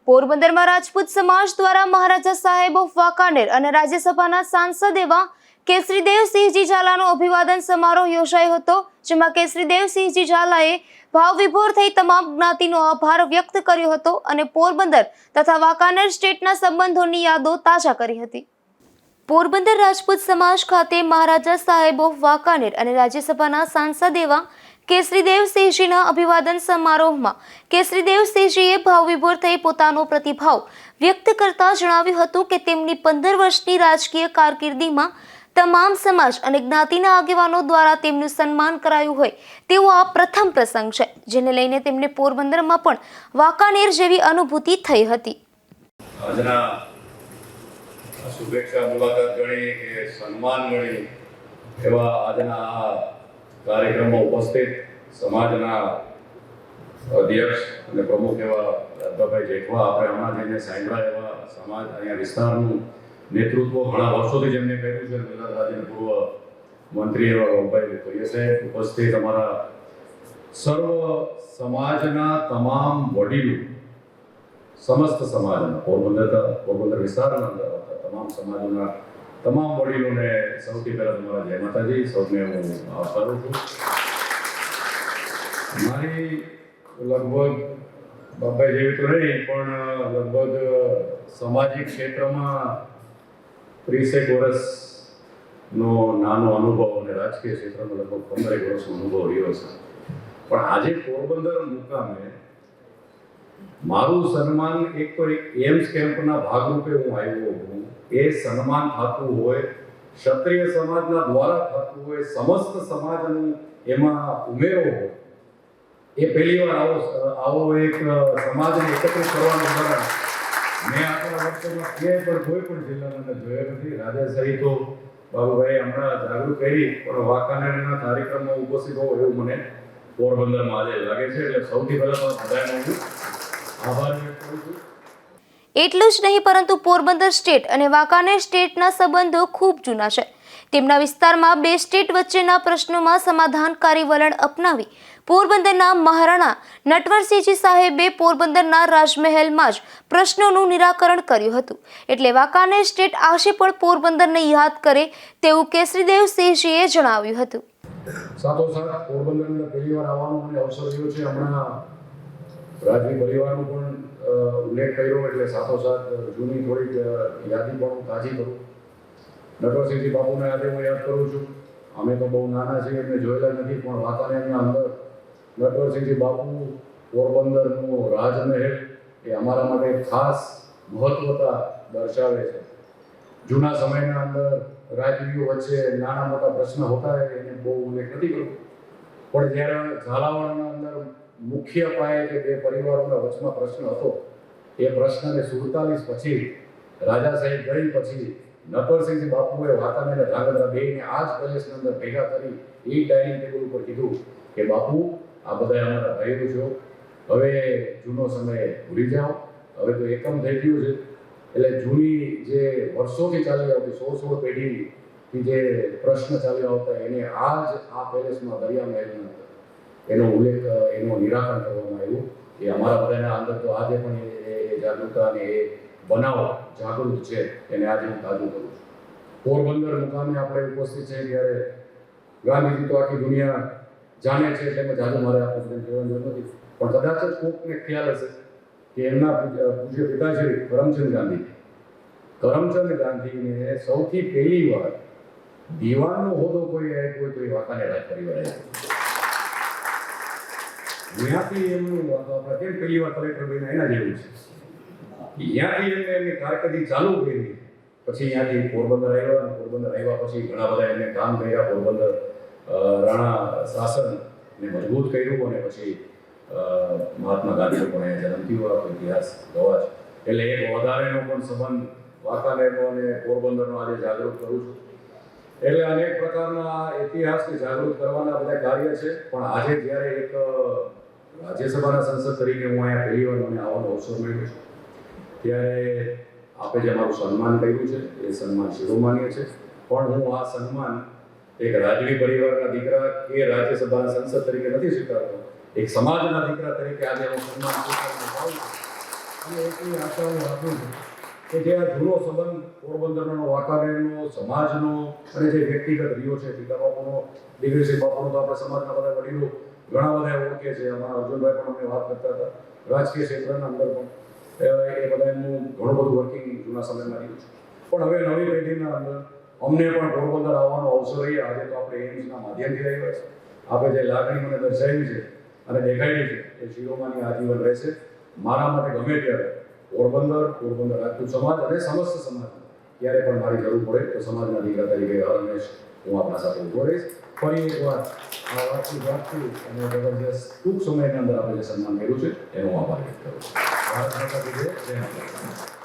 પોરબંદરમાં રાજપૂત સમાજ દ્વારા મહારાજા સાહેબ ઓફ વાંકાનેર અને રાજ્યસભાના સાંસદ એવા કેસરીદેવસિંહજી ઝાલાનો અભિવાદન સમારોહ યોજાયો હતો, જેમાં કેસરીદેવસિંહજી ઝાલાએ ભાવવિભોર થઈ તમામ જ્ઞાતિનો આભાર વ્યક્ત કર્યો હતો અને પોરબંદર તથા વાંકાનેર સ્ટેટના સંબંધોની યાદો તાજા કરી હતી. પોરબંદર રાજપૂત સમાજ ખાતે મહારાજા સાહેબ ઓફ વાંકાનેર અને રાજ્યસભાના સાંસદ એવા કેસરીદેવસિંહજીના અભિવાદન સમારોહમાં કેસરીદેવસિંહજીએ ભાવવિભોર થઈ પોતાનો પ્રતિભાવ વ્યક્ત કરતા જણાવ્યું હતું કે તેમની 15 વર્ષની રાજકીય કારકિર્દીમાં તમામ સમાજ અને જ્ઞાતિના આગેવાનો દ્વારા તેમનું સન્માન કરાયું હોય તેવો આ પ્રથમ પ્રસંગ છે, જેને લઈને તેમને પોરબંદરમાં પણ વાંકાનેર જેવી અનુભૂતિ થઈ હતી. શુભેચ્છા મુલાકાત ગણી કે સન્માન ગણી એવા આજના આ કાર્યક્રમમાં ઉપસ્થિત સમાજના અધ્યક્ષ અને પ્રમુખ એવા રાજભાઈ જેઠવા, આપણે હમણાં જઈને સાંભળ્યા એવા સમાજ અહીંયા વિસ્તારનું નેતૃત્વ ઘણા વર્ષોથી જેમને કર્યું છે, ગુજરાત રાજ્યના પૂર્વ મંત્રી એવા ગોપાલભાઈ ભૈયા સાહેબ, ઉપસ્થિત અમારા સર્વ સમાજના તમામ વડીલો, સમસ્ત સમાજના પોરબંદર વિસ્તારના અંદર તમામ સમાજોના તમામ વડીલોને સૌથી પહેલા તમારા જય માતાજી, સૌને હું આભારું છું. મારી લગભગ બાપા જેવી તો નહીં પણ લગભગ સામાજિક ક્ષેત્રમાં 30 વર્ષનો નાનો અનુભવ અને રાજકીય ક્ષેત્રમાં લગભગ 15 વર્ષનો અનુભવ રહ્યો છે. પણ આજે પોરબંદર મુકામે મારું સન્માન એક તો એક એમ્સ કેમ્પના ભાગરૂપે હું આવ્યો છું. એ સન્માન થતું હોય, ક્ષત્રિય સમાજના દ્વારા થતું હોય, સમસ્ત સમાજનું એમાં ઉમેરો હોય, એ પહેલી વાર આવો એક સમાજને એકત્રિત કરવાનો દ્વારા મેં આપણા વર્ષોમાં ક્યાંય પણ કોઈ પણ જિલ્લામાં જોયો નથી. રાજાશાહી તો બાબુભાઈ હમણાં જાગૃત કરી, પણ વાંકાનેરના કાર્યક્રમમાં ઉપસ્થિત હોવ એવું મને પોરબંદરમાં આજે લાગે છે. એટલે સૌથી પહેલા તો બધાનો હું આભાર વ્યક્ત કરું છું. એટલું જ નહીં, પરંતુ પોરબંદર સ્ટેટ અને વાંકાનેર સ્ટેટના સંબંધો ખૂબ જૂના છે. તેમના વિસ્તારમાં બે સ્ટેટ વચ્ચેના પ્રશ્નોમાં સમાધાનકારી વલણ અપનાવી પોરબંદરના મહારાણા નટવરસિંહજી સાહેબે પોરબંદરના રાજમહેલમાં જ પ્રશ્નોનું નિરાકરણ કર્યું હતું. એટલે વાંકાનેર સ્ટેટ આજે પણ પોરબંદરને યાદ કરે તેવું કેસરીદેવસિંહજીએ જણાવ્યું હતું. સાથોસાથ પોરબંદરમાં પહેલી વાર આવવાનો મને અવસર થયો છે. હમણાં રાજવી પરિવારનો પણ ઉલ્લેખ કર્યો, એટલે સાથોસાથ જૂની થોડીક યાદી પણ તાજી કરું. નટવરસિંહજી બાપુને આજે હું યાદ કરું છું. અમે તો બહુ નાના છીએ, એમને જોયેલા નથી, પણ વાંકાનેરના અંદર નટવરસિંહજી બાપુ, પોરબંદરનો રાજમહેલ એ અમારા માટે ખાસ મહત્વતા દર્શાવે છે. જૂના સમયના અંદર રાજવીઓ વચ્ચે નાના મોટા પ્રશ્ન હોતા એને બહુ ઉલ્લેખ નથી કર્યો, પણ જ્યારે ઝાલાવાડના અંદર મુખ્ય પાયે જે બે પરિવારોના વચમાં પ્રશ્ન હતો, એ પ્રશ્નને 47 પછી રાજાશાહી ગઈ પછી નટવરસિંહજી બાપુએ વાંકાનેર અને ધ્રાંગધ્રા બેયને આ જ પેલેસની અંદર ભેગા કરી એ ડાઇનિંગ ટેબલ ઉપર કીધું કે બાપુ, આ બધા અમારા ભાઈઓ છો, હવે જૂનો સમય ભૂલી જાઓ, હવે તો એકમ થઈ ગયું છે. એટલે જૂની જે વર્ષોથી ચાલી આવતી 16 પેઢીથી જે પ્રશ્ન ચાલ્યા આવતા એને આ પેલેસમાં દરિયા મહેલના અંદર એનો ઉલ્લેખ, એનું નિરાકરણ કરવામાં આવ્યું. એ અમારા બધાના અંદર તો આજે પણ એ જાગૃતતા અને એ બનાવ જાગૃત છે, એને આજે હું તાજું કરું છું. પોરબંદર મુકામે આપણે ઉપસ્થિત છે ત્યારે ગાંધીજી તો આખી દુનિયા જાણે છે, એટલે એમાં જાદુ મારે આપણે કહેવાની જરૂર નથી, પણ કદાચ જ કોકને ખ્યાલ હશે કે એમના પૂજ્ય પિતાશ્રી કરમચંદ ગાંધીને સૌથી પહેલી વાર દીવાનનો હોદ્દો કોઈ આપ્યો તો એ વાંકાનેર રાજ પરિવાર આપ્યો. ત્યાંથી એમનું આપણે કેમ પહેલી વાર કલેક્ટર બન્યા એના જેવું છે. ત્યાંથી એમને એમની કારકિર્દી ચાલુ કરી, પછી ત્યાંથી પોરબંદર આવ્યા, અને પોરબંદર આવ્યા પછી ઘણા બધા એમને કામ કર્યા. પોરબંદર રાણા શાસનને મજબૂત કર્યું, અને પછી મહાત્મા ગાંધીનો પણ અહીંયા જન્મ થયો. આપણો ઇતિહાસ ગવા છે, એટલે એક વધારેનો પણ સંબંધ વાંકાનેરનો અને પોરબંદરનો આજે જાગૃત કરું છું. એટલે અનેક પ્રકારના ઇતિહાસને જાગૃત કરવાના બધા કાર્ય છે. પણ આજે જ્યારે એક રાજ્યસભાના સંસદ તરીકે હું અહીંયા પહેલી વાર મને આવવાનો અવસર મળ્યો છે, ત્યારે આપે જે મારું સન્માન કર્યું છે એ સન્માન શિરોમાન્ય છે. પણ હું આ સન્માન એક રાજવી પરિવારના દીકરા કે રાજ્યસભાના સંસદ તરીકે નથી સ્વીકારતો, એક સમાજના દીકરા તરીકે આજે હું સન્માન સ્વીકારવા પાઉં છું. અને એટલી આશા હું રાખું છું કે જે આ જૂનો સંબંધ પોરબંદરનો, વાંકાનેરનો, સમાજનો અને જે વ્યક્તિગત રહ્યો છે, ટીકા બાપુનો, દિગ્વિજય બાપુનો તો આપણે સમાજના બધા વડીલો ઘણા બધા ઓળખે છે. અમારા અર્જુનભાઈ પણ અમને વાત કરતા હતા, રાજકીય ક્ષેત્રના અંદર પણ એ બધા એમનું ઘણું બધું વર્કિંગ જૂના સમયમાં રહ્યું છે. પણ હવે નવી પેઢીના અંદર અમને પણ પોરબંદર આવવાનો અવસર રહીએ. આજે તો આપણે એમ્સના માધ્યમથી રહ્યા છે. આપણે જે લાગણી મને દર્શાવી છે અને દેખાડી છે એ શિરોમાની આજીવન રહેશે. મારા માટે ગમે ત્યારે પોરબંદર રાજપૂત સમાજ અને સમસ્ત સમાજ ક્યારે પણ મારી જરૂર પડે તો સમાજના દીકરા તરીકે હર હંમેશ હું આપણા સાથે ઊભો રહીશ. ફરી એકવાર આ વાતચીત અને જબરજસ્ત ટૂંક સમયની અંદર આપણે જે સન્માન કર્યું છે એનો હું આભાર વ્યક્ત કરું છું. ભારત માતા કી જય. જય માતા.